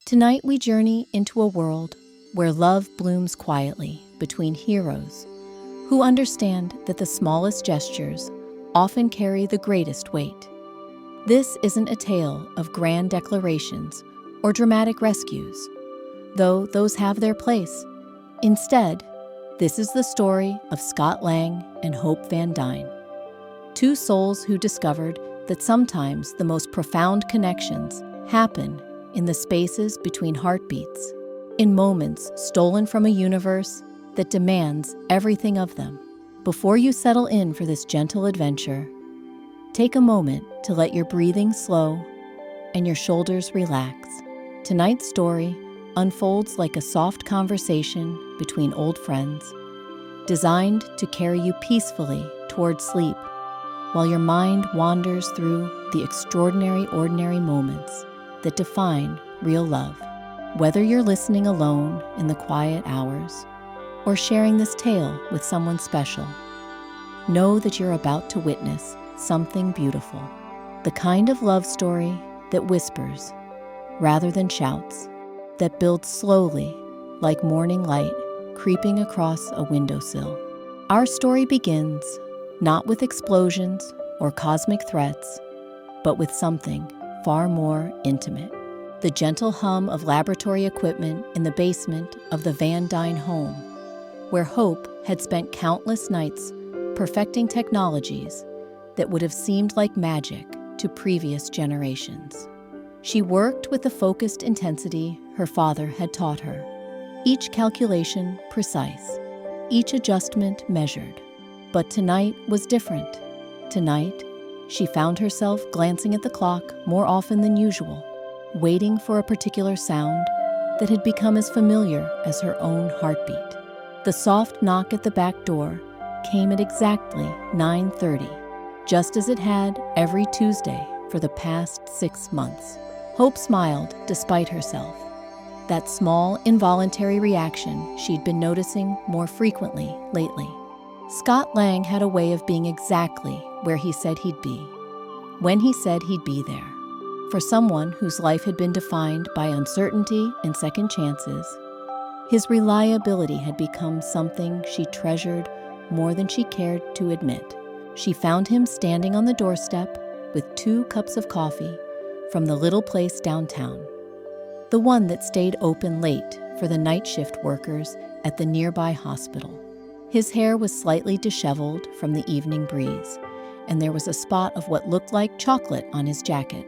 Tonight we journey into a world where love blooms quietly between heroes who understand that the smallest gestures often carry the greatest weight. This isn't a tale of grand declarations or dramatic rescues, though those have their place. Instead, this is the story of Scott Lang and Hope van Dyne, two souls who discovered that sometimes the most profound connections happen in the spaces between heartbeats, in moments stolen from a universe that demands everything of them. Before you settle in for this gentle adventure, take a moment to let your breathing slow and your shoulders relax. Tonight's story unfolds like a soft conversation between old friends, designed to carry you peacefully toward sleep while your mind wanders through the extraordinary ordinary moments that define real love. Whether you're listening alone in the quiet hours or sharing this tale with someone special, know that you're about to witness something beautiful. The kind of love story that whispers rather than shouts, that builds slowly like morning light creeping across a windowsill. Our story begins not with explosions or cosmic threats, but with something far more intimate. The gentle hum of laboratory equipment in the basement of the Van Dyne home, where Hope had spent countless nights perfecting technologies that would have seemed like magic to previous generations. She worked with the focused intensity her father had taught her, each calculation precise, each adjustment measured. But tonight was different. Tonight, she found herself glancing at the clock more often than usual, waiting for a particular sound that had become as familiar as her own heartbeat. The soft knock at the back door came at exactly 9:30, just as it had every Tuesday for the past 6 months. Hope smiled despite herself, that small, involuntary reaction she'd been noticing more frequently lately. Scott Lang had a way of being exactly where he said he'd be, when he said he'd be there. For someone whose life had been defined by uncertainty and second chances, his reliability had become something she treasured more than she cared to admit. She found him standing on the doorstep with 2 cups of coffee from the little place downtown, the one that stayed open late for the night shift workers at the nearby hospital. His hair was slightly disheveled from the evening breeze, and there was a spot of what looked like chocolate on his jacket,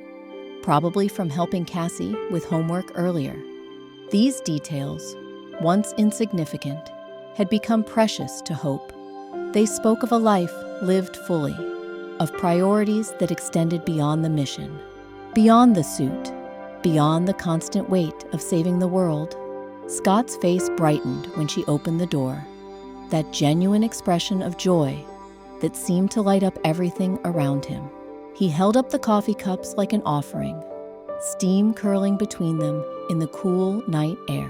probably from helping Cassie with homework earlier. These details, once insignificant, had become precious to Hope. They spoke of a life lived fully, of priorities that extended beyond the mission, beyond the suit, beyond the constant weight of saving the world. Scott's face brightened when she opened the door, that genuine expression of joy that seemed to light up everything around him. He held up the coffee cups like an offering, steam curling between them in the cool night air.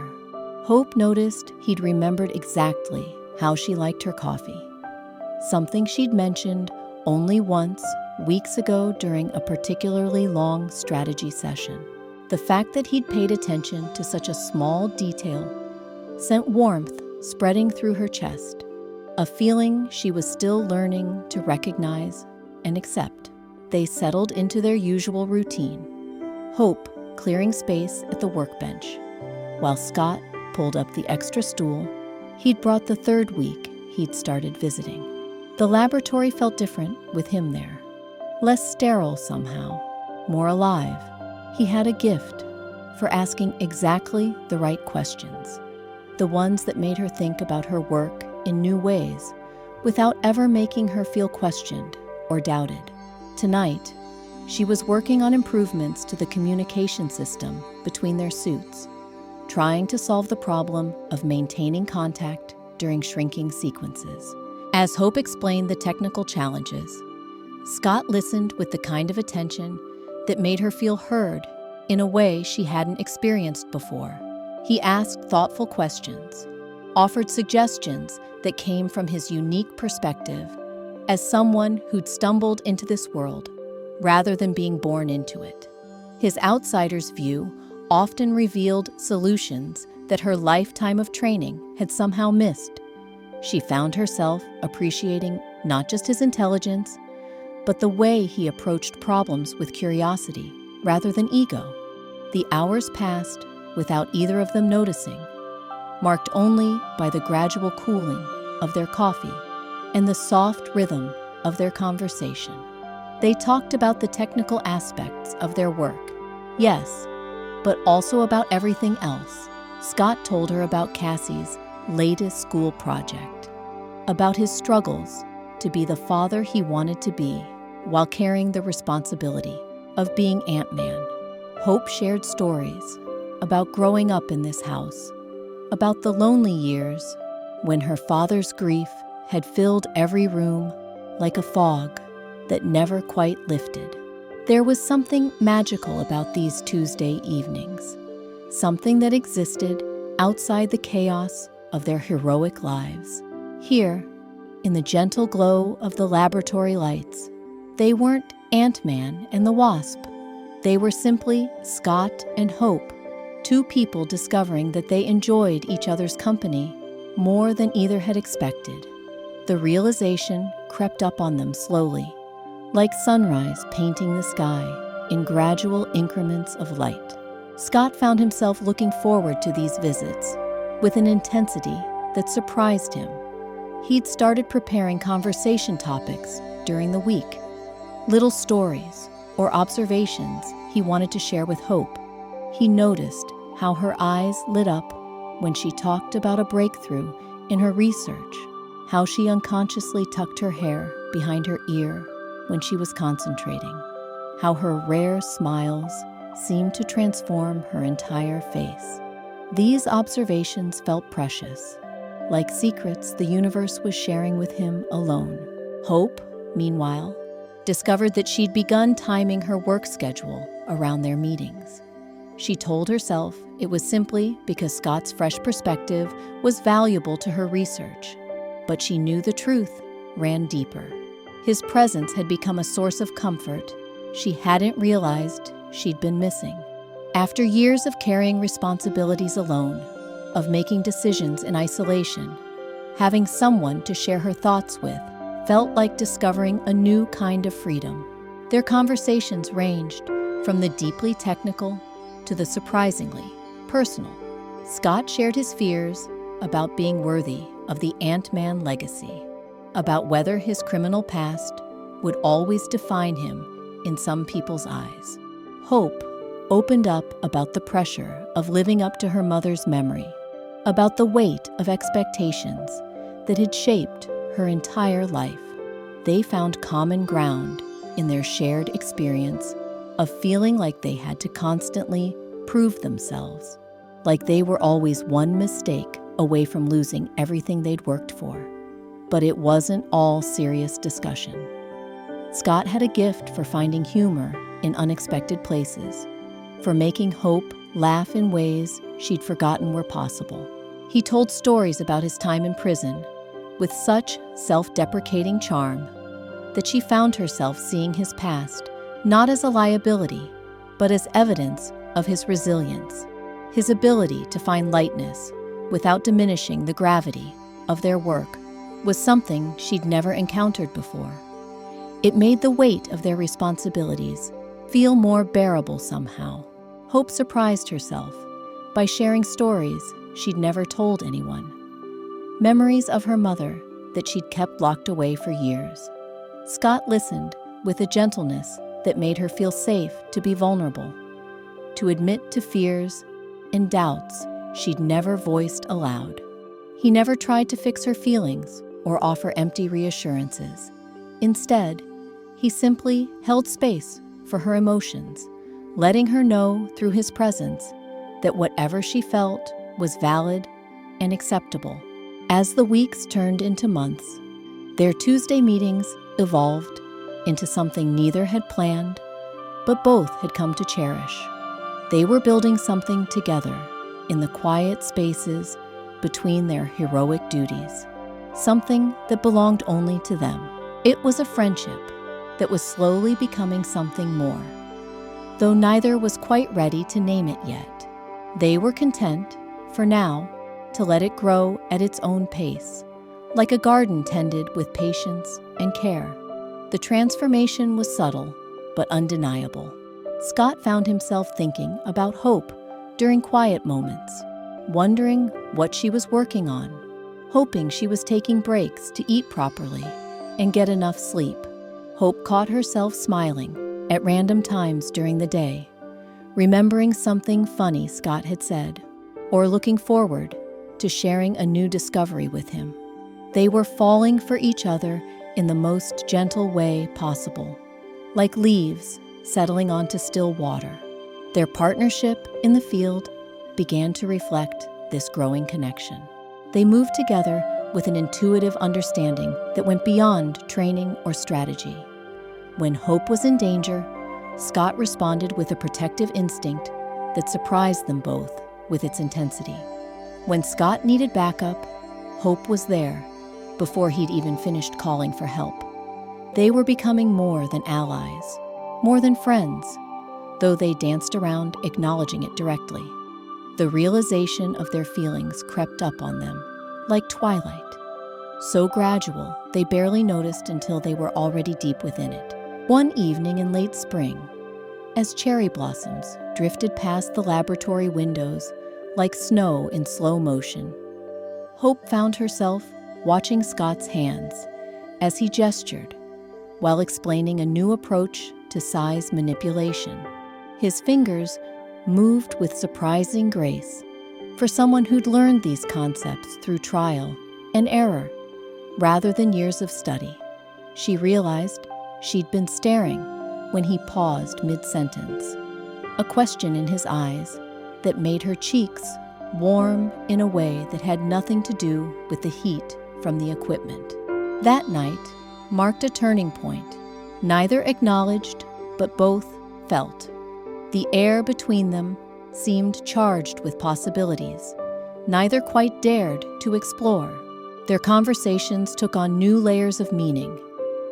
Hope noticed he'd remembered exactly how she liked her coffee, something she'd mentioned only once weeks ago during a particularly long strategy session. The fact that he'd paid attention to such a small detail sent warmth spreading through her chest, a feeling she was still learning to recognize and accept. They settled into their usual routine, Hope clearing space at the workbench, while Scott pulled up the extra stool he'd brought the 3rd week he'd started visiting. The laboratory felt different with him there, less sterile somehow, more alive. He had a gift for asking exactly the right questions, the ones that made her think about her work in new ways, without ever making her feel questioned or doubted. Tonight, she was working on improvements to the communication system between their suits, trying to solve the problem of maintaining contact during shrinking sequences. As Hope explained the technical challenges, Scott listened with the kind of attention that made her feel heard in a way she hadn't experienced before. He asked thoughtful questions, offered suggestions that came from his unique perspective as someone who'd stumbled into this world rather than being born into it. His outsider's view often revealed solutions that her lifetime of training had somehow missed. She found herself appreciating not just his intelligence, but the way he approached problems with curiosity rather than ego. The hours passed without either of them noticing, marked only by the gradual cooling of their coffee and the soft rhythm of their conversation. They talked about the technical aspects of their work, yes, but also about everything else. Scott told her about Cassie's latest school project, about his struggles to be the father he wanted to be while carrying the responsibility of being Ant-Man. Hope shared stories about growing up in this house, about the lonely years when her father's grief had filled every room like a fog that never quite lifted. There was something magical about these Tuesday evenings, something that existed outside the chaos of their heroic lives. Here, in the gentle glow of the laboratory lights, they weren't Ant-Man and the Wasp. They were simply Scott and Hope, two people discovering that they enjoyed each other's company more than either had expected. The realization crept up on them slowly, like sunrise painting the sky in gradual increments of light. Scott found himself looking forward to these visits with an intensity that surprised him. He'd started preparing conversation topics during the week, little stories or observations he wanted to share with Hope. He noticed how her eyes lit up when she talked about a breakthrough in her research, how she unconsciously tucked her hair behind her ear when she was concentrating, how her rare smiles seemed to transform her entire face. These observations felt precious, like secrets the universe was sharing with him alone. Hope, meanwhile, discovered that she'd begun timing her work schedule around their meetings. She told herself it was simply because Scott's fresh perspective was valuable to her research, but she knew the truth ran deeper. His presence had become a source of comfort she hadn't realized she'd been missing. After years of carrying responsibilities alone, of making decisions in isolation, having someone to share her thoughts with felt like discovering a new kind of freedom. Their conversations ranged from the deeply technical to the surprisingly personal. Scott shared his fears about being worthy of the Ant-Man legacy, about whether his criminal past would always define him in some people's eyes. Hope opened up about the pressure of living up to her mother's memory, about the weight of expectations that had shaped her entire life. They found common ground in their shared experience of feeling like they had to constantly prove themselves, like they were always one mistake away from losing everything they'd worked for. But it wasn't all serious discussion. Scott had a gift for finding humor in unexpected places, for making Hope laugh in ways she'd forgotten were possible. He told stories about his time in prison with such self-deprecating charm that she found herself seeing his past not as a liability, but as evidence of his resilience, his ability to find lightness without diminishing the gravity of their work was something she'd never encountered before. It made the weight of their responsibilities feel more bearable somehow. Hope surprised herself by sharing stories she'd never told anyone, memories of her mother that she'd kept locked away for years. Scott listened with a gentleness that made her feel safe to be vulnerable, to admit to fears and doubts she'd never voiced aloud. He never tried to fix her feelings or offer empty reassurances. Instead, he simply held space for her emotions, letting her know through his presence that whatever she felt was valid and acceptable. As the weeks turned into months, their Tuesday meetings evolved into something neither had planned, but both had come to cherish. They were building something together in the quiet spaces between their heroic duties, something that belonged only to them. It was a friendship that was slowly becoming something more, though neither was quite ready to name it yet. They were content, for now, to let it grow at its own pace, like a garden tended with patience and care. The transformation was subtle, but undeniable. Scott found himself thinking about Hope during quiet moments, wondering what she was working on, hoping she was taking breaks to eat properly and get enough sleep. Hope caught herself smiling at random times during the day, remembering something funny Scott had said, or looking forward to sharing a new discovery with him. They were falling for each other in the most gentle way possible, like leaves settling onto still water. Their partnership in the field began to reflect this growing connection. They moved together with an intuitive understanding that went beyond training or strategy. When Hope was in danger, Scott responded with a protective instinct that surprised them both with its intensity. When Scott needed backup, Hope was there before he'd even finished calling for help. They were becoming more than allies, more than friends, though they danced around acknowledging it directly. The realization of their feelings crept up on them, like twilight, so gradual they barely noticed until they were already deep within it. One evening in late spring, as cherry blossoms drifted past the laboratory windows like snow in slow motion, Hope found herself watching Scott's hands as he gestured while explaining a new approach to size manipulation. His fingers moved with surprising grace for someone who'd learned these concepts through trial and error rather than years of study. She realized she'd been staring when he paused mid-sentence, a question in his eyes that made her cheeks warm in a way that had nothing to do with the heat from the equipment. That night marked a turning point. Neither acknowledged, but both felt. The air between them seemed charged with possibilities. Neither quite dared to explore. Their conversations took on new layers of meaning,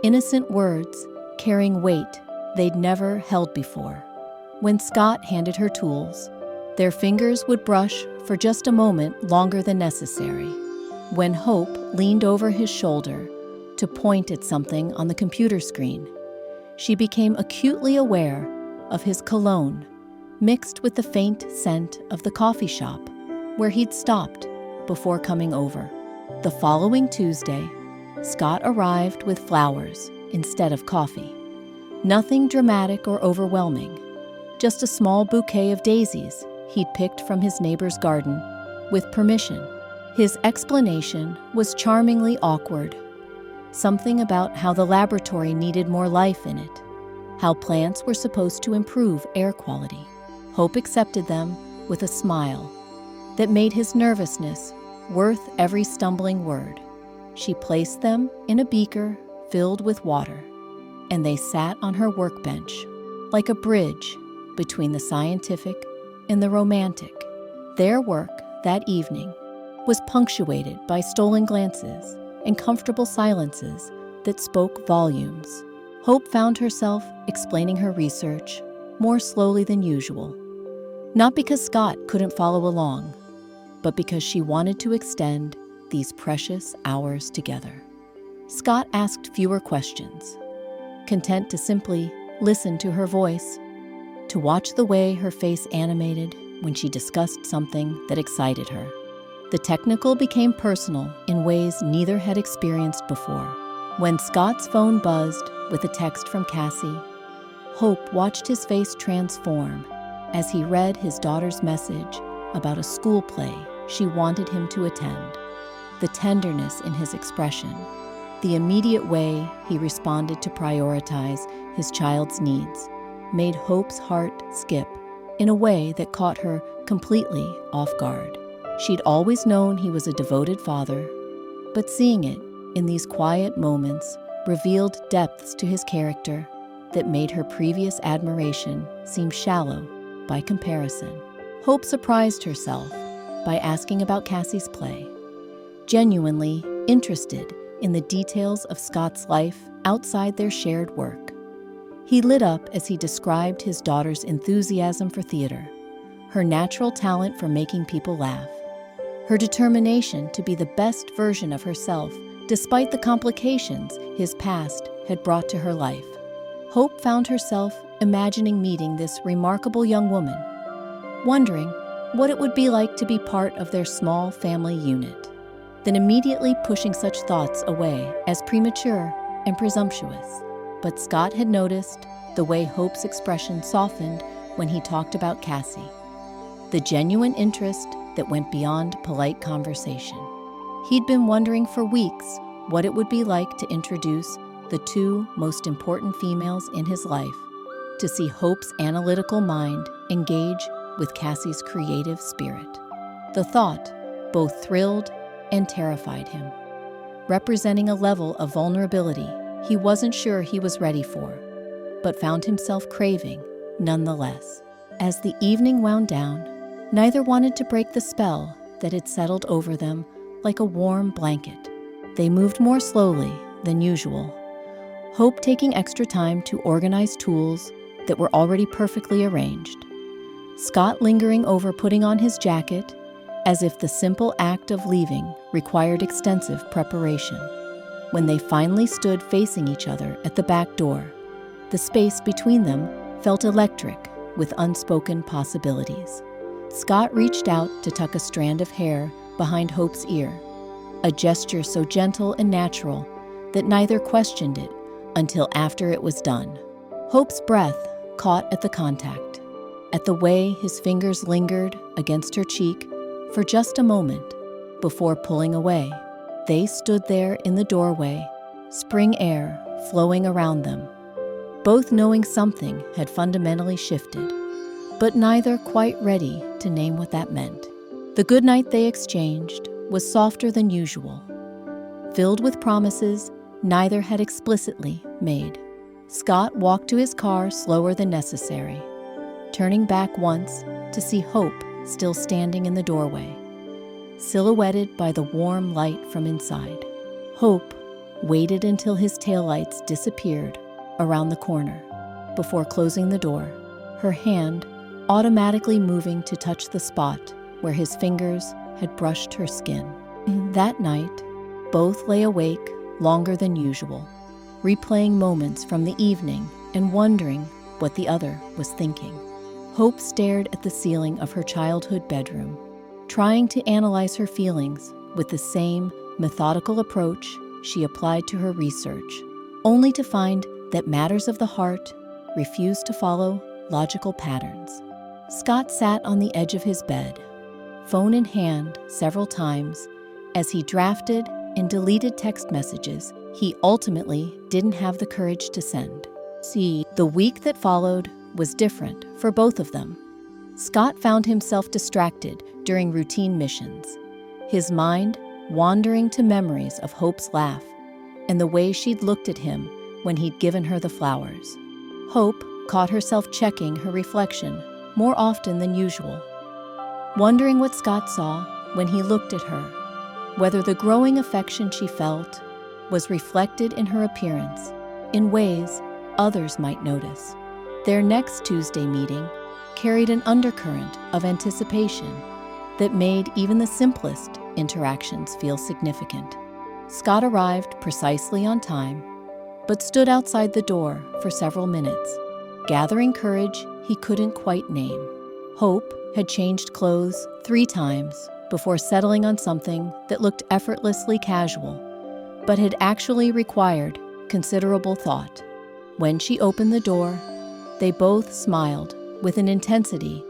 innocent words carrying weight they'd never held before. When Scott handed her tools, their fingers would brush for just a moment longer than necessary. When Hope leaned over his shoulder to point at something on the computer screen, she became acutely aware of his cologne, mixed with the faint scent of the coffee shop where he'd stopped before coming over. The following Tuesday, Scott arrived with flowers instead of coffee. Nothing dramatic or overwhelming, just a small bouquet of daisies he'd picked from his neighbor's garden with permission. His explanation was charmingly awkward. Something about how the laboratory needed more life in it, how plants were supposed to improve air quality. Hope accepted them with a smile that made his nervousness worth every stumbling word. She placed them in a beaker filled with water, and they sat on her workbench like a bridge between the scientific and the romantic. Their work that evening was punctuated by stolen glances and comfortable silences that spoke volumes. Hope found herself explaining her research more slowly than usual, not because Scott couldn't follow along, but because she wanted to extend these precious hours together. Scott asked fewer questions, content to simply listen to her voice, to watch the way her face animated when she discussed something that excited her. The technical became personal in ways neither had experienced before. When Scott's phone buzzed with a text from Cassie, Hope watched his face transform as he read his daughter's message about a school play she wanted him to attend. The tenderness in his expression, the immediate way he responded to prioritize his child's needs, made Hope's heart skip in a way that caught her completely off guard. She'd always known he was a devoted father, but seeing it in these quiet moments revealed depths to his character that made her previous admiration seem shallow by comparison. Hope surprised herself by asking about Cassie's play, genuinely interested in the details of Scott's life outside their shared work. He lit up as he described his daughter's enthusiasm for theater, her natural talent for making people laugh, her determination to be the best version of herself despite the complications his past had brought to her life. Hope found herself imagining meeting this remarkable young woman, wondering what it would be like to be part of their small family unit, then immediately pushing such thoughts away as premature and presumptuous. But Scott had noticed the way Hope's expression softened when he talked about Cassie, the genuine interest that went beyond polite conversation. He'd been wondering for weeks what it would be like to introduce the two most important females in his life, to see Hope's analytical mind engage with Cassie's creative spirit. The thought both thrilled and terrified him, representing a level of vulnerability he wasn't sure he was ready for, but found himself craving nonetheless. As the evening wound down, neither wanted to break the spell that had settled over them like a warm blanket. They moved more slowly than usual, Hope taking extra time to organize tools that were already perfectly arranged, Scott lingering over putting on his jacket as if the simple act of leaving required extensive preparation. When they finally stood facing each other at the back door, the space between them felt electric with unspoken possibilities. Scott reached out to tuck a strand of hair behind Hope's ear, a gesture so gentle and natural that neither questioned it until after it was done. Hope's breath caught at the contact, at the way his fingers lingered against her cheek for just a moment before pulling away. They stood there in the doorway, spring air flowing around them, both knowing something had fundamentally shifted, but neither quite ready to name what that meant. The goodnight they exchanged was softer than usual, filled with promises neither had explicitly made. Scott walked to his car slower than necessary, turning back once to see Hope still standing in the doorway, silhouetted by the warm light from inside. Hope waited until his taillights disappeared around the corner before closing the door, her hand automatically moving to touch the spot where his fingers had brushed her skin. That night, both lay awake longer than usual, replaying moments from the evening and wondering what the other was thinking. Hope stared at the ceiling of her childhood bedroom, trying to analyze her feelings with the same methodical approach she applied to her research, only to find that matters of the heart refused to follow logical patterns. Scott sat on the edge of his bed, phone in hand several times, as he drafted and deleted text messages he ultimately didn't have the courage to send. The week that followed was different for both of them. Scott found himself distracted during routine missions, his mind wandering to memories of Hope's laugh and the way she'd looked at him when he'd given her the flowers. Hope caught herself checking her reflection more often than usual, wondering what Scott saw when he looked at her, whether the growing affection she felt was reflected in her appearance in ways others might notice. Their next Tuesday meeting carried an undercurrent of anticipation that made even the simplest interactions feel significant. Scott arrived precisely on time, but stood outside the door for several minutes, gathering courage he couldn't quite name. Hope had changed clothes 3 times before settling on something that looked effortlessly casual, but had actually required considerable thought. When she opened the door, they both smiled with an intensity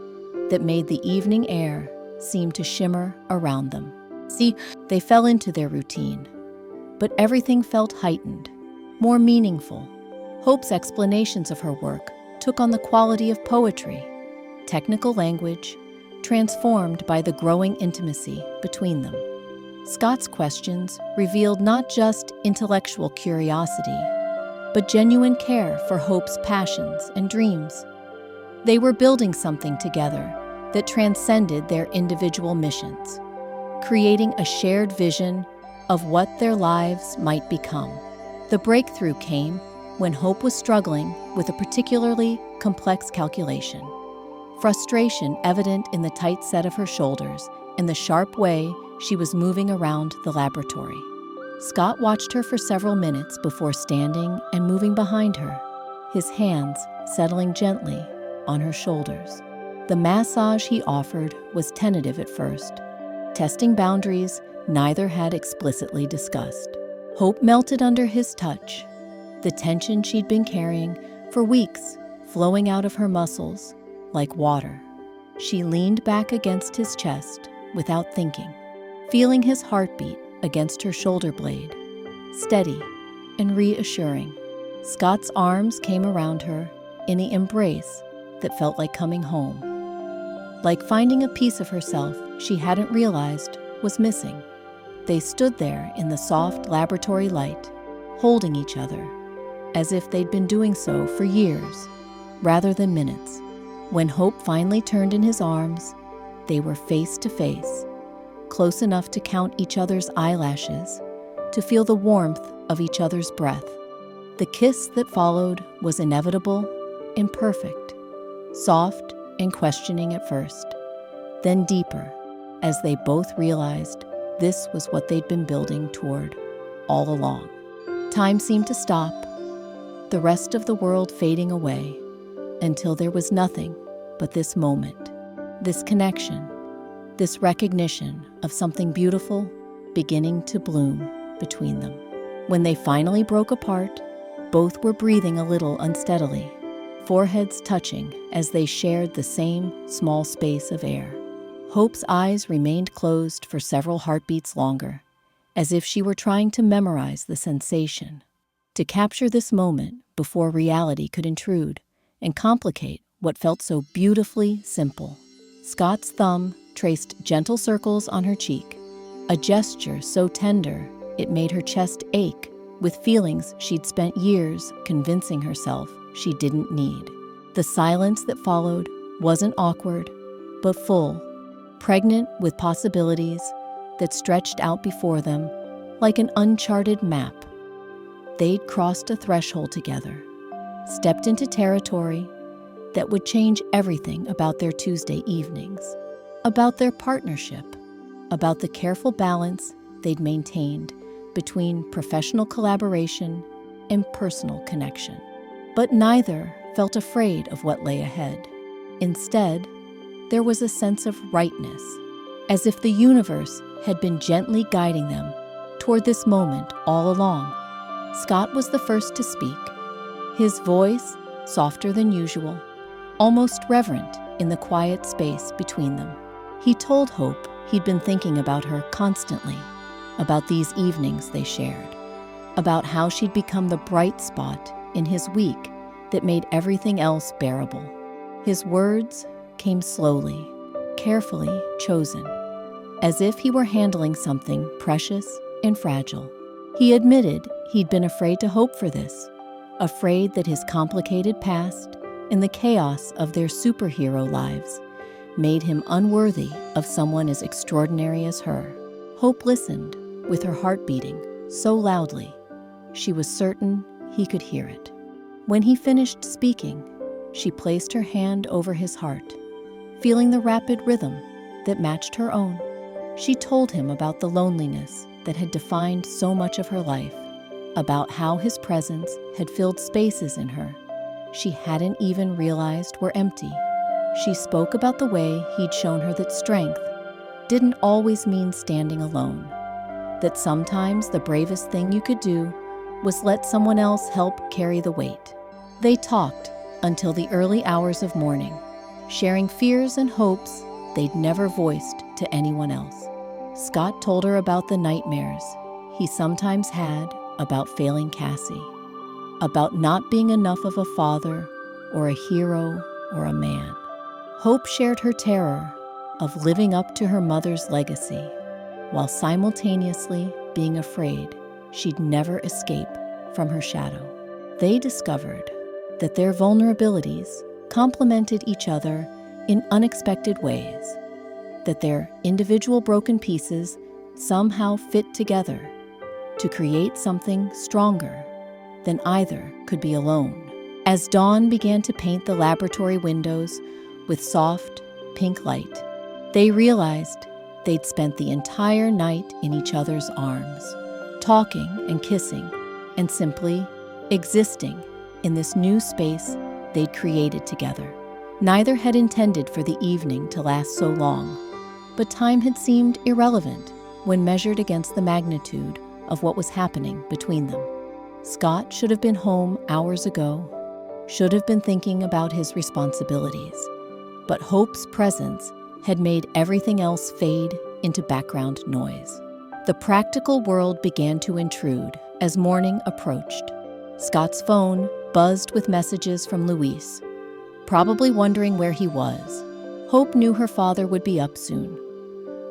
that made the evening air seem to shimmer around them. They fell into their routine, but everything felt heightened, more meaningful. Hope's explanations of her work took on the quality of poetry, technical language, transformed by the growing intimacy between them. Scott's questions revealed not just intellectual curiosity, but genuine care for Hope's passions and dreams. They were building something together that transcended their individual missions, creating a shared vision of what their lives might become. The breakthrough came when Hope was struggling with a particularly complex calculation. Frustration evident in the tight set of her shoulders and the sharp way she was moving around the laboratory. Scott watched her for several minutes before standing and moving behind her, his hands settling gently on her shoulders. The massage he offered was tentative at first, testing boundaries neither had explicitly discussed. Hope melted under his touch, the tension she'd been carrying for weeks flowing out of her muscles like water. She leaned back against his chest without thinking, feeling his heartbeat against her shoulder blade, steady and reassuring. Scott's arms came around her in the embrace that felt like coming home, like finding a piece of herself she hadn't realized was missing. They stood there in the soft laboratory light, holding each other, as if they'd been doing so for years, rather than minutes. When Hope finally turned in his arms, they were face to face, close enough to count each other's eyelashes, to feel the warmth of each other's breath. The kiss that followed was inevitable, imperfect, soft and questioning at first, then deeper, as they both realized this was what they'd been building toward all along. Time seemed to stop, the rest of the world fading away, until there was nothing but this moment, this connection, this recognition of something beautiful beginning to bloom between them. When they finally broke apart, both were breathing a little unsteadily, foreheads touching as they shared the same small space of air. Hope's eyes remained closed for several heartbeats longer, as if she were trying to memorize the sensation, to capture this moment before reality could intrude and complicate what felt so beautifully simple. Scott's thumb traced gentle circles on her cheek, a gesture so tender it made her chest ache with feelings she'd spent years convincing herself she didn't need. The silence that followed wasn't awkward, but full, pregnant with possibilities that stretched out before them like an uncharted map. They'd crossed a threshold together, stepped into territory that would change everything about their Tuesday evenings, about their partnership, about the careful balance they'd maintained between professional collaboration and personal connection. But neither felt afraid of what lay ahead. Instead, there was a sense of rightness, as if the universe had been gently guiding them toward this moment all along. Scott was the first to speak, his voice softer than usual, almost reverent in the quiet space between them. He told Hope he'd been thinking about her constantly, about these evenings they shared, about how she'd become the bright spot in his week that made everything else bearable. His words came slowly, carefully chosen, as if he were handling something precious and fragile. He admitted he'd been afraid to hope for this, afraid that his complicated past and the chaos of their superhero lives made him unworthy of someone as extraordinary as her. Hope listened, with her heart beating so loudly she was certain he could hear it. When he finished speaking, she placed her hand over his heart, feeling the rapid rhythm that matched her own. She told him about the loneliness that had defined so much of her life, about how his presence had filled spaces in her she hadn't even realized were empty. She spoke about the way he'd shown her that strength didn't always mean standing alone, that sometimes the bravest thing you could do was let someone else help carry the weight. They talked until the early hours of morning, sharing fears and hopes they'd never voiced to anyone else. Scott told her about the nightmares he sometimes had about failing Cassie, about not being enough of a father or a hero or a man. Hope shared her terror of living up to her mother's legacy, while simultaneously being afraid she'd never escape from her shadow. They discovered that their vulnerabilities complemented each other in unexpected ways, that their individual broken pieces somehow fit together to create something stronger than either could be alone. As dawn began to paint the laboratory windows with soft, pink light, they realized they'd spent the entire night in each other's arms, talking and kissing, and simply existing in this new space they'd created together. Neither had intended for the evening to last so long, but time had seemed irrelevant when measured against the magnitude of what was happening between them. Scott should have been home hours ago, should have been thinking about his responsibilities, but Hope's presence had made everything else fade into background noise. The practical world began to intrude as morning approached. Scott's phone buzzed with messages from Luis, probably wondering where he was. Hope knew her father would be up soon,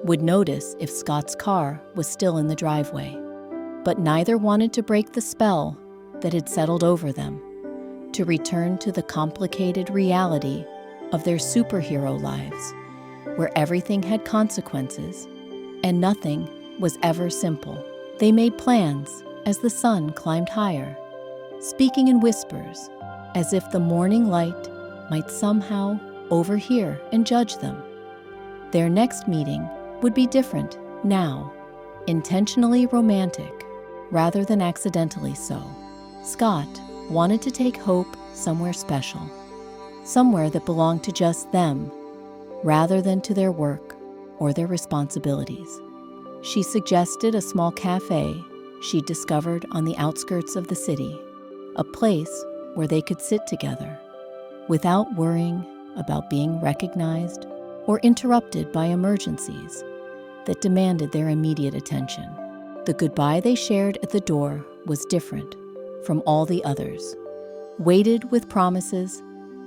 would notice if Scott's car was still in the driveway, but neither wanted to break the spell that had settled over them, to return to the complicated reality of their superhero lives, where everything had consequences and nothing was ever simple. They made plans as the sun climbed higher, speaking in whispers, as if the morning light might somehow overhear and judge them. Their next meeting would be different now, intentionally romantic rather than accidentally so. Scott wanted to take Hope somewhere special, somewhere that belonged to just them rather than to their work or their responsibilities. She suggested a small cafe she'd discovered on the outskirts of the city, a place where they could sit together without worrying about being recognized or interrupted by emergencies that demanded their immediate attention. The goodbye they shared at the door was different from all the others, weighted with promises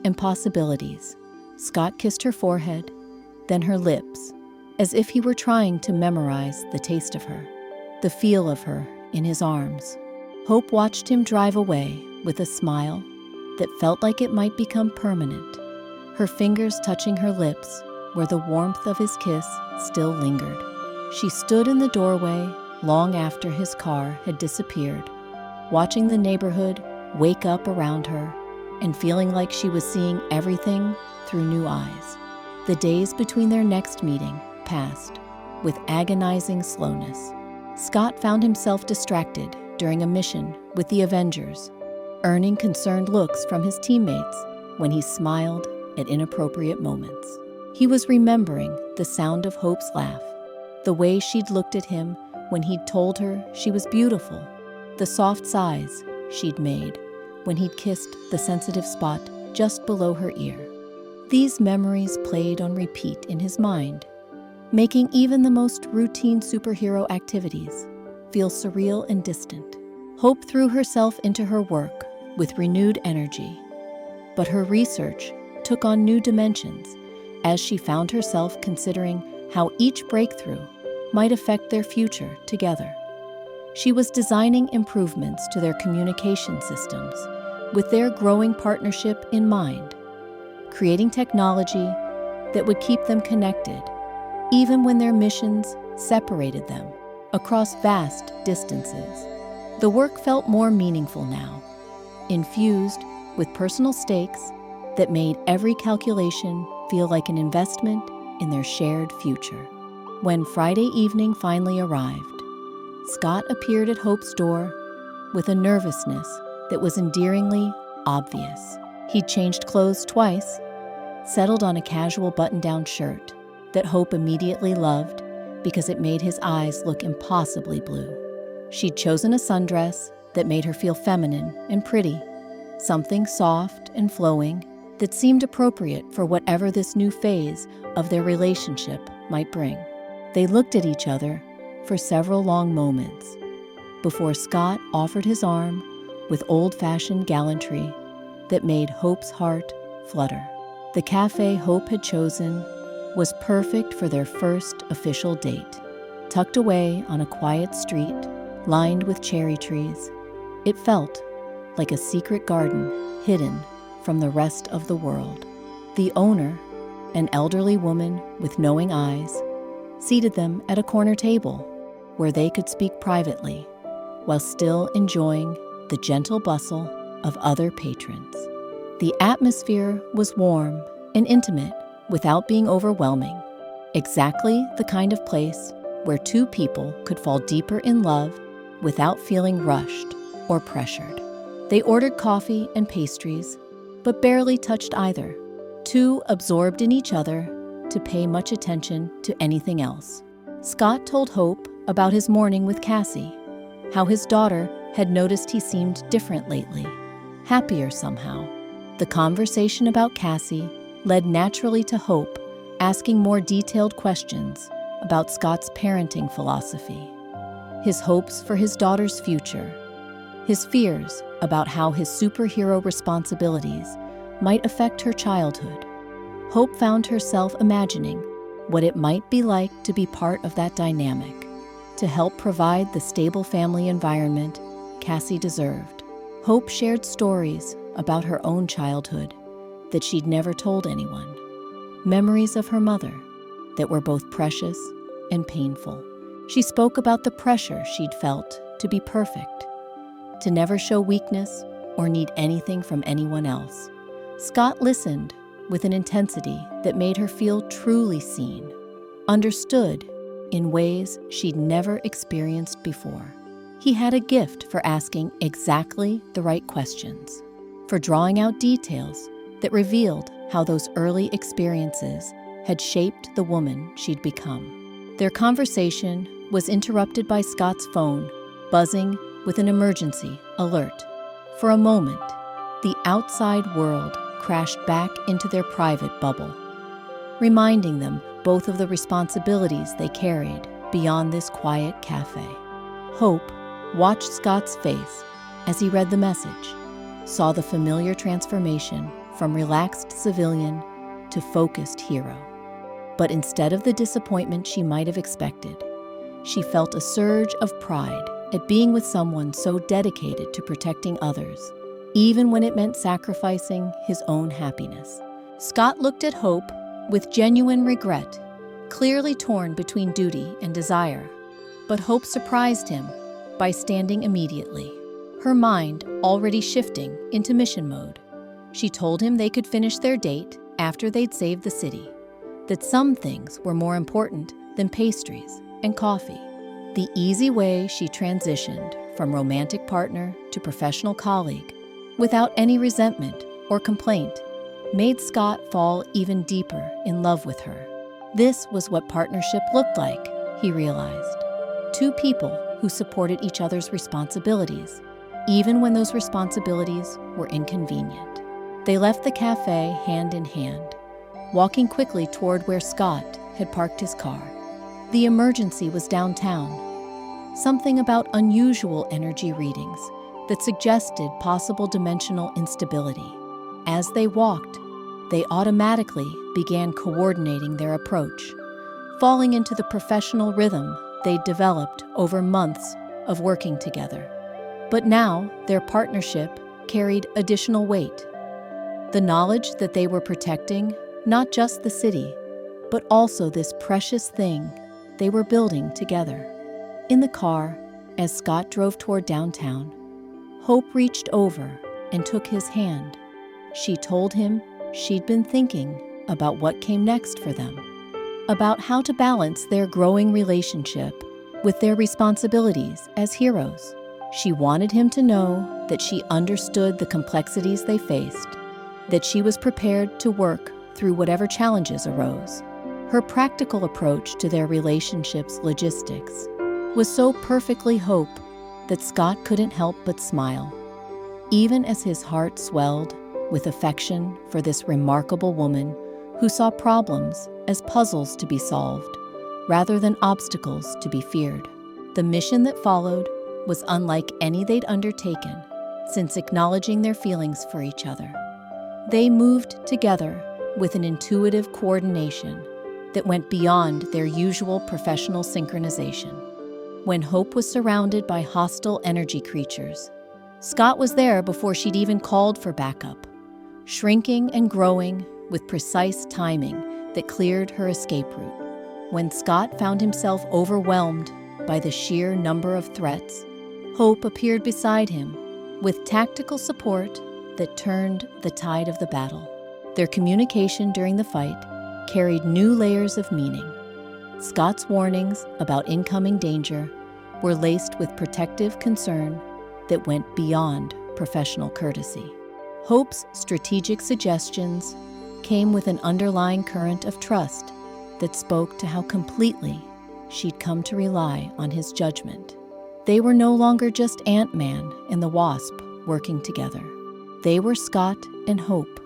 and possibilities. Scott kissed her forehead, then her lips, as if he were trying to memorize the taste of her, the feel of her in his arms. Hope watched him drive away with a smile that felt like it might become permanent, her fingers touching her lips where the warmth of his kiss still lingered. She stood in the doorway long after his car had disappeared, watching the neighborhood wake up around her and feeling like she was seeing everything through new eyes. The days between their next meeting passed with agonizing slowness. Scott found himself distracted during a mission with the Avengers, earning concerned looks from his teammates when he smiled at inappropriate moments. He was remembering the sound of Hope's laugh, the way she'd looked at him when he'd told her she was beautiful, the soft sighs she'd made when he'd kissed the sensitive spot just below her ear. These memories played on repeat in his mind, making even the most routine superhero activities feel surreal and distant. Hope threw herself into her work with renewed energy, but her research took on new dimensions as she found herself considering how each breakthrough might affect their future together. She was designing improvements to their communication systems with their growing partnership in mind, creating technology that would keep them connected even when their missions separated them across vast distances. The work felt more meaningful now, infused with personal stakes that made every calculation feel like an investment in their shared future. When Friday evening finally arrived, Scott appeared at Hope's door with a nervousness that was endearingly obvious. He'd changed clothes twice, settled on a casual button-down shirt that Hope immediately loved because it made his eyes look impossibly blue. She'd chosen a sundress that made her feel feminine and pretty, something soft and flowing that seemed appropriate for whatever this new phase of their relationship might bring. They looked at each other for several long moments before Scott offered his arm with old-fashioned gallantry that made Hope's heart flutter. The cafe Hope had chosen was perfect for their first official date. Tucked away on a quiet street lined with cherry trees, it felt like a secret garden hidden from the rest of the world. The owner, an elderly woman with knowing eyes, seated them at a corner table where they could speak privately while still enjoying the gentle bustle of other patrons. The atmosphere was warm and intimate without being overwhelming, exactly the kind of place where two people could fall deeper in love without feeling rushed or pressured. They ordered coffee and pastries, but barely touched either, too absorbed in each other to pay much attention to anything else. Scott told Hope about his morning with Cassie, how his daughter had noticed he seemed different lately, happier somehow. The conversation about Cassie led naturally to Hope asking more detailed questions about Scott's parenting philosophy, his hopes for his daughter's future, his fears about how his superhero responsibilities might affect her childhood. Hope found herself imagining what it might be like to be part of that dynamic, to help provide the stable family environment Cassie deserved. Hope shared stories about her own childhood that she'd never told anyone, memories of her mother that were both precious and painful. She spoke about the pressure she'd felt to be perfect, to never show weakness or need anything from anyone else. Scott listened with an intensity that made her feel truly seen, understood in ways she'd never experienced before. He had a gift for asking exactly the right questions, for drawing out details that revealed how those early experiences had shaped the woman she'd become. Their conversation was interrupted by Scott's phone, buzzing with an emergency alert. For a moment, the outside world crashed back into their private bubble, reminding them both of the responsibilities they carried beyond this quiet cafe. Hope watched Scott's face as he read the message, saw the familiar transformation from relaxed civilian to focused hero. But instead of the disappointment she might have expected, she felt a surge of pride at being with someone so dedicated to protecting others, even when it meant sacrificing his own happiness. Scott looked at Hope with genuine regret, clearly torn between duty and desire. But Hope surprised him by standing immediately, her mind already shifting into mission mode. She told him they could finish their date after they'd saved the city, that some things were more important than pastries and coffee. The easy way she transitioned from romantic partner to professional colleague without any resentment or complaint made Scott fall even deeper in love with her. This was what partnership looked like, he realized. Two people who supported each other's responsibilities, even when those responsibilities were inconvenient. They left the cafe hand in hand, walking quickly toward where Scott had parked his car. The emergency was downtown, something about unusual energy readings that suggested possible dimensional instability. As they walked, they automatically began coordinating their approach, falling into the professional rhythm they'd developed over months of working together. But now their partnership carried additional weight. The knowledge that they were protecting not just the city, but also this precious thing they were building together. In the car, as Scott drove toward downtown, Hope reached over and took his hand. She told him she'd been thinking about what came next for them, about how to balance their growing relationship with their responsibilities as heroes. She wanted him to know that she understood the complexities they faced, that she was prepared to work through whatever challenges arose. Her practical approach to their relationship's logistics was so perfectly Hope that Scott couldn't help but smile, even as his heart swelled with affection for this remarkable woman who saw problems as puzzles to be solved rather than obstacles to be feared. The mission that followed was unlike any they'd undertaken since acknowledging their feelings for each other. They moved together with an intuitive coordination that went beyond their usual professional synchronization. When Hope was surrounded by hostile energy creatures, Scott was there before she'd even called for backup, shrinking and growing with precise timing that cleared her escape route. When Scott found himself overwhelmed by the sheer number of threats, Hope appeared beside him, with tactical support that turned the tide of the battle. Their communication during the fight carried new layers of meaning. Scott's warnings about incoming danger were laced with protective concern that went beyond professional courtesy. Hope's strategic suggestions came with an underlying current of trust that spoke to how completely she'd come to rely on his judgment. They were no longer just Ant-Man and the Wasp working together. They were Scott and Hope,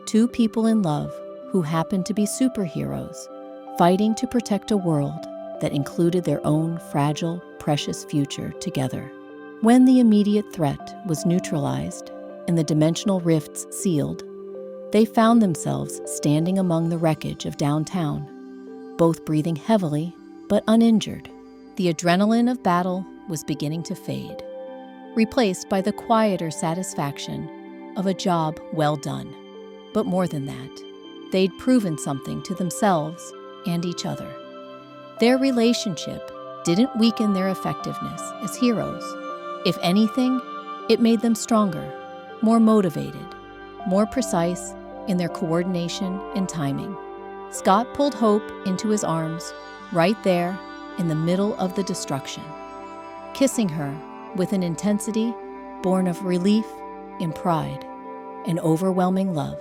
two people in love who happened to be superheroes, fighting to protect a world that included their own fragile, precious future together. When the immediate threat was neutralized and the dimensional rifts sealed, they found themselves standing among the wreckage of downtown, both breathing heavily but uninjured. The adrenaline of battle was beginning to fade, replaced by the quieter satisfaction of a job well done. But more than that, they'd proven something to themselves and each other. Their relationship didn't weaken their effectiveness as heroes. If anything, it made them stronger, more motivated, more precise in their coordination and timing. Scott pulled Hope into his arms, right there in the middle of the destruction, kissing her with an intensity born of relief and pride and overwhelming love.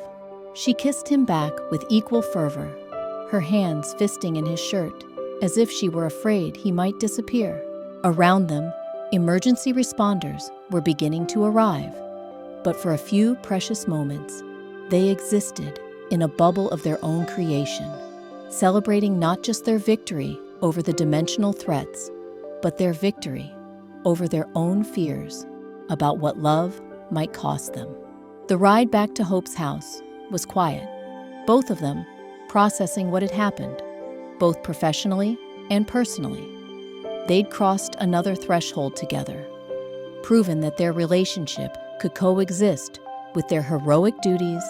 She kissed him back with equal fervor, her hands fisting in his shirt as if she were afraid he might disappear. Around them, emergency responders were beginning to arrive, but for a few precious moments, they existed in a bubble of their own creation, celebrating not just their victory over the dimensional threats, but their victory over their own fears about what love might cost them. The ride back to Hope's house was quiet, both of them processing what had happened, both professionally and personally. They'd crossed another threshold together, proven that their relationship could coexist with their heroic duties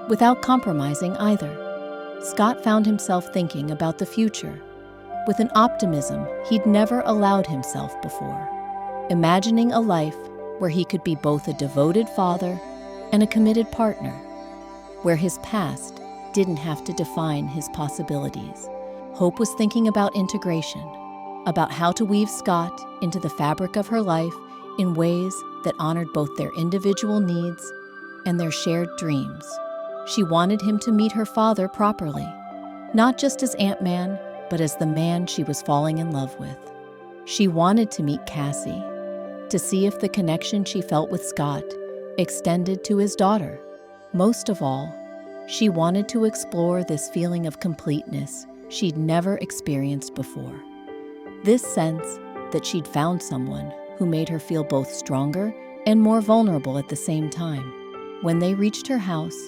without compromising either. Scott found himself thinking about the future with an optimism he'd never allowed himself before, imagining a life where he could be both a devoted father and a committed partner, where his past didn't have to define his possibilities. Hope was thinking about integration, about how to weave Scott into the fabric of her life in ways that honored both their individual needs and their shared dreams. She wanted him to meet her father properly, not just as Ant-Man, but as the man she was falling in love with. She wanted to meet Cassie, to see if the connection she felt with Scott extended to his daughter. Most of all, she wanted to explore this feeling of completeness she'd never experienced before. This sense that she'd found someone who made her feel both stronger and more vulnerable at the same time. When they reached her house,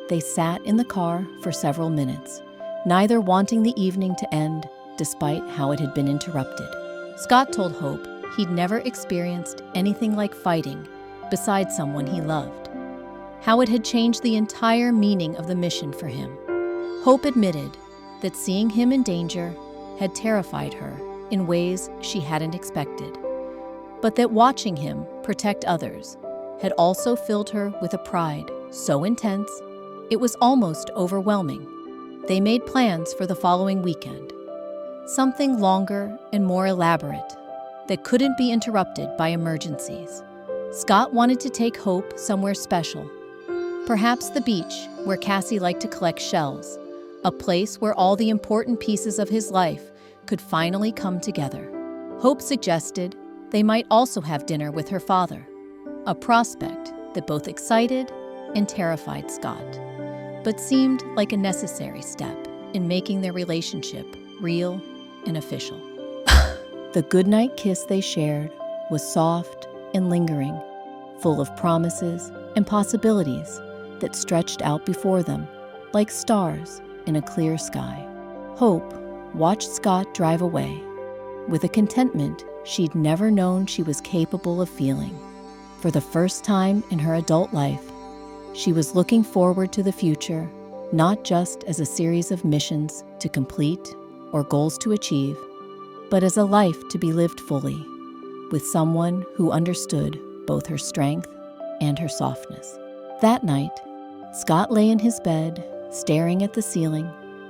they sat in the car for several minutes, neither wanting the evening to end despite how it had been interrupted. Scott told Hope he'd never experienced anything like fighting beside someone he loved, how it had changed the entire meaning of the mission for him. Hope admitted that seeing him in danger had terrified her in ways she hadn't expected, but that watching him protect others had also filled her with a pride so intense it was almost overwhelming. They made plans for the following weekend, something longer and more elaborate that couldn't be interrupted by emergencies. Scott wanted to take Hope somewhere special, perhaps the beach where Cassie liked to collect shells, a place where all the important pieces of his life could finally come together. Hope suggested they might also have dinner with her father, a prospect that both excited and terrified Scott, but seemed like a necessary step in making their relationship real and official. The goodnight kiss they shared was soft and lingering, full of promises and possibilities that stretched out before them like stars in a clear sky. Hope watched Scott drive away with a contentment she'd never known she was capable of feeling. For the first time in her adult life, she was looking forward to the future, not just as a series of missions to complete or goals to achieve, but as a life to be lived fully, with someone who understood both her strength and her softness. That night, Scott lay in his bed, staring at the ceiling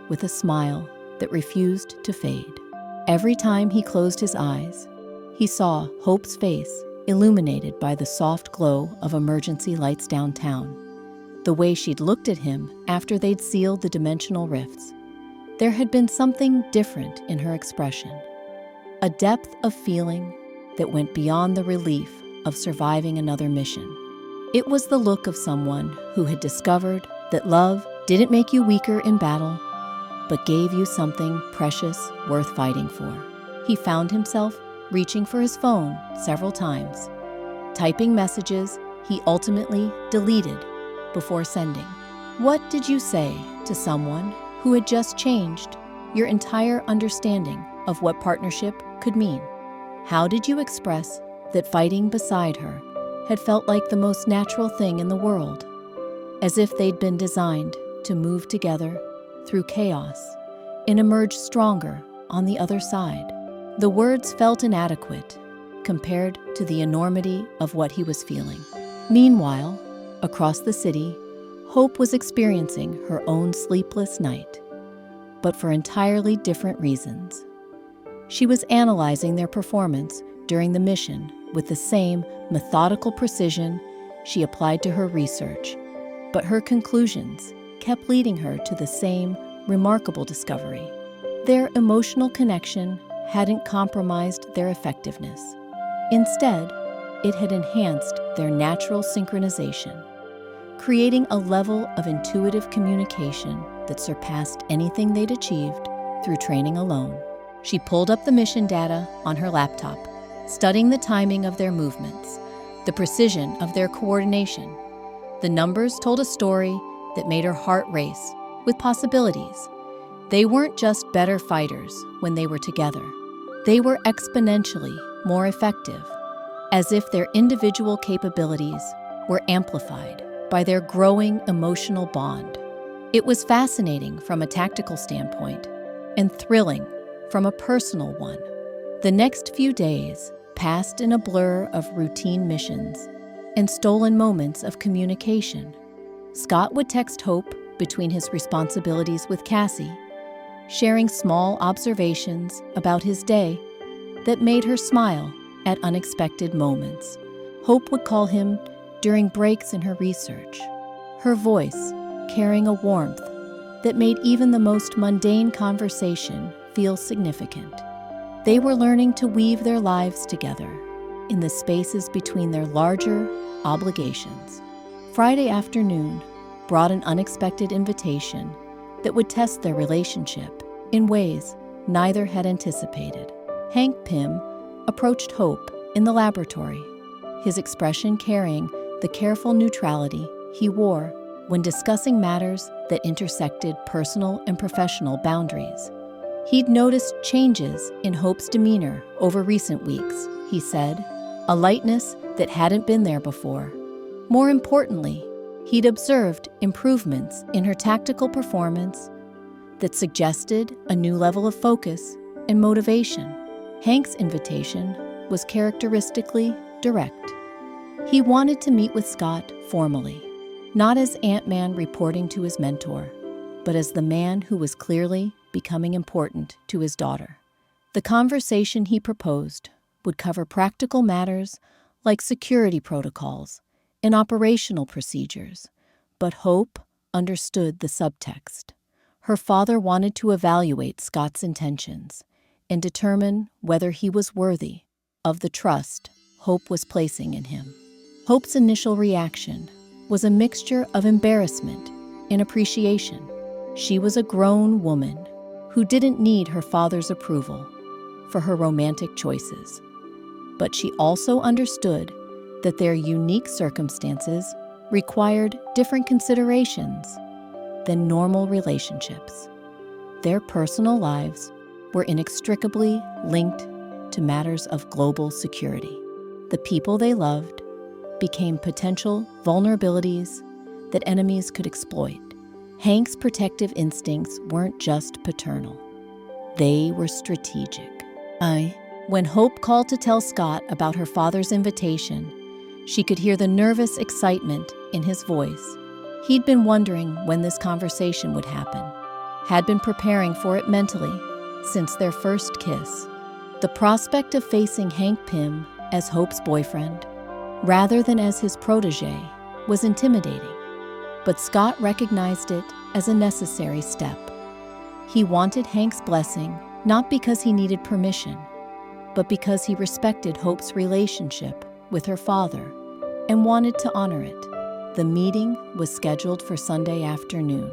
with a smile that refused to fade. Every time he closed his eyes, he saw Hope's face illuminated by the soft glow of emergency lights downtown, the way she'd looked at him after they'd sealed the dimensional rifts. There had been something different in her expression, a depth of feeling that went beyond the relief of surviving another mission. It was the look of someone who had discovered that love didn't make you weaker in battle, but gave you something precious worth fighting for. He found himself reaching for his phone several times, typing messages he ultimately deleted before sending. What did you say to someone who had just changed your entire understanding of what partnership could mean? How did you express that fighting beside her had felt like the most natural thing in the world, as if they'd been designed to move together through chaos and emerge stronger on the other side? The words felt inadequate compared to the enormity of what he was feeling. Meanwhile, across the city, Hope was experiencing her own sleepless night, but for entirely different reasons. She was analyzing their performance during the mission with the same methodical precision she applied to her research, but her conclusions kept leading her to the same remarkable discovery. Their emotional connection hadn't compromised their effectiveness. Instead, it had enhanced their natural synchronization, creating a level of intuitive communication that surpassed anything they'd achieved through training alone. She pulled up the mission data on her laptop, studying the timing of their movements, the precision of their coordination. The numbers told a story that made her heart race with possibilities. They weren't just better fighters when they were together. They were exponentially more effective, as if their individual capabilities were amplified by their growing emotional bond. It was fascinating from a tactical standpoint and thrilling from a personal one. The next few days passed in a blur of routine missions and stolen moments of communication. Scott would text Hope between his responsibilities with Cassie, sharing small observations about his day that made her smile at unexpected moments. Hope would call him during breaks in her research, her voice carrying a warmth that made even the most mundane conversation feel significant. They were learning to weave their lives together in the spaces between their larger obligations. Friday afternoon brought an unexpected invitation that would test their relationship in ways neither had anticipated. Hank Pym approached Hope in the laboratory, his expression carrying the careful neutrality he wore when discussing matters that intersected personal and professional boundaries. He'd noticed changes in Hope's demeanor over recent weeks, he said, a lightness that hadn't been there before. More importantly, he'd observed improvements in her tactical performance that suggested a new level of focus and motivation. Hank's invitation was characteristically direct. He wanted to meet with Scott formally, not as Ant-Man reporting to his mentor, but as the man who was clearly becoming important to his daughter. The conversation he proposed would cover practical matters like security protocols and operational procedures, but Hope understood the subtext. Her father wanted to evaluate Scott's intentions and determine whether he was worthy of the trust Hope was placing in him. Hope's initial reaction was a mixture of embarrassment and appreciation. She was a grown woman who didn't need her father's approval for her romantic choices, but she also understood that their unique circumstances required different considerations than normal relationships. Their personal lives were inextricably linked to matters of global security. The people they loved became potential vulnerabilities that enemies could exploit. Hank's protective instincts weren't just paternal. They were strategic. When Hope called to tell Scott about her father's invitation, She could hear the nervous excitement in his voice. He'd been wondering when this conversation would happen, had been preparing for it mentally since their first kiss. The prospect of facing Hank Pym as Hope's boyfriend, rather than as his protege, was intimidating, but Scott recognized it as a necessary step. He wanted Hank's blessing not because he needed permission, but because he respected Hope's relationship with her father and wanted to honor it. The meeting was scheduled for Sunday afternoon,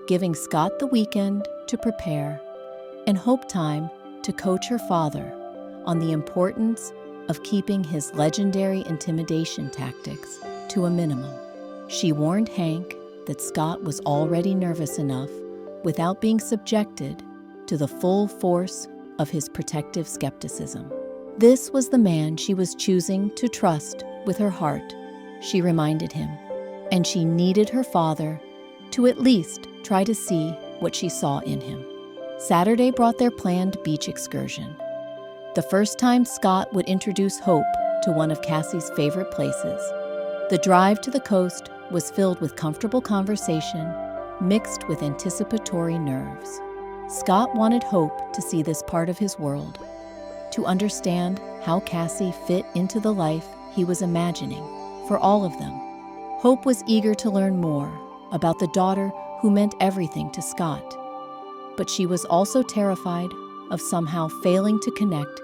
giving Scott the weekend to prepare and Hope time to coach her father on the importance of keeping his legendary intimidation tactics to a minimum. She warned Hank that Scott was already nervous enough without being subjected to the full force of his protective skepticism. This was the man she was choosing to trust with her heart, she reminded him, and she needed her father to at least try to see what she saw in him. Saturday brought their planned beach excursion. The first time Scott would introduce Hope to one of Cassie's favorite places. The drive to the coast was filled with comfortable conversation mixed with anticipatory nerves. Scott wanted Hope to see this part of his world, to understand how Cassie fit into the life he was imagining for all of them. Hope was eager to learn more about the daughter who meant everything to Scott, but she was also terrified of somehow failing to connect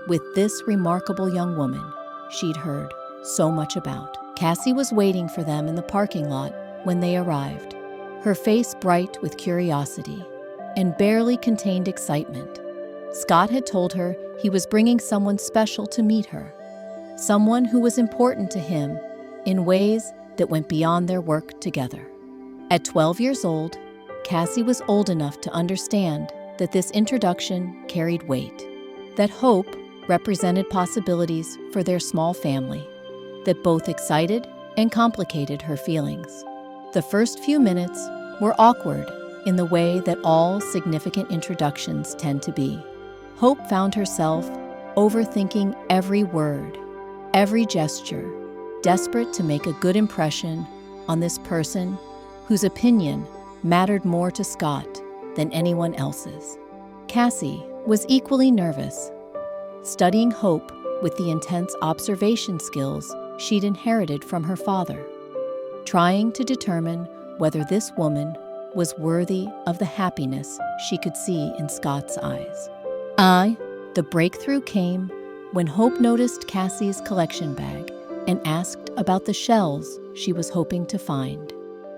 with this remarkable young woman she'd heard so much about. Cassie was waiting for them in the parking lot when they arrived, her face bright with curiosity and barely contained excitement. Scott had told her he was bringing someone special to meet her, someone who was important to him in ways that went beyond their work together. At 12 years old, Cassie was old enough to understand that this introduction carried weight, that Hope represented possibilities for their small family, that both excited and complicated her feelings. The first few minutes were awkward in the way that all significant introductions tend to be. Hope found herself overthinking every word, every gesture, desperate to make a good impression on this person whose opinion mattered more to Scott than anyone else's. Cassie was equally nervous, studying Hope with the intense observation skills she'd inherited from her father, trying to determine whether this woman was worthy of the happiness she could see in Scott's eyes. The breakthrough came when Hope noticed Cassie's collection bag and asked about the shells she was hoping to find.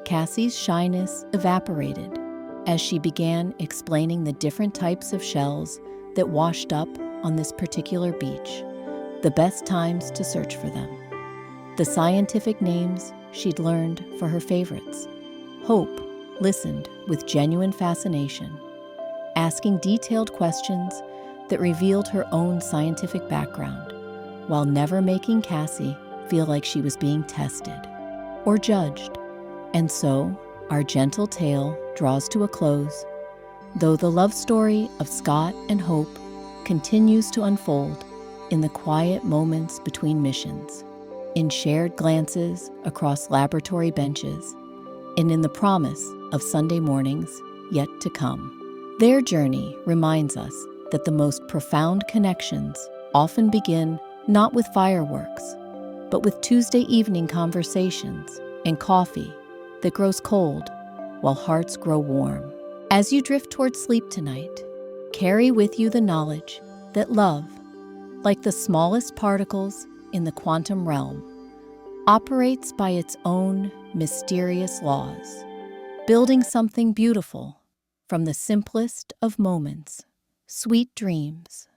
Cassie's shyness evaporated as she began explaining the different types of shells that washed up on this particular beach, the best times to search for them, the scientific names she'd learned for her favorites. Hope listened with genuine fascination, asking detailed questions that revealed her own scientific background, while never making Cassie feel like she was being tested or judged. And so, our gentle tale draws to a close, though the love story of Scott and Hope continues to unfold in the quiet moments between missions, in shared glances across laboratory benches, and in the promise of Sunday mornings yet to come. Their journey reminds us that the most profound connections often begin not with fireworks, but with Tuesday evening conversations and coffee that grows cold while hearts grow warm. As you drift toward sleep tonight, carry with you the knowledge that love, like the smallest particles in the quantum realm, operates by its own mysterious laws, building something beautiful from the simplest of moments. Sweet dreams.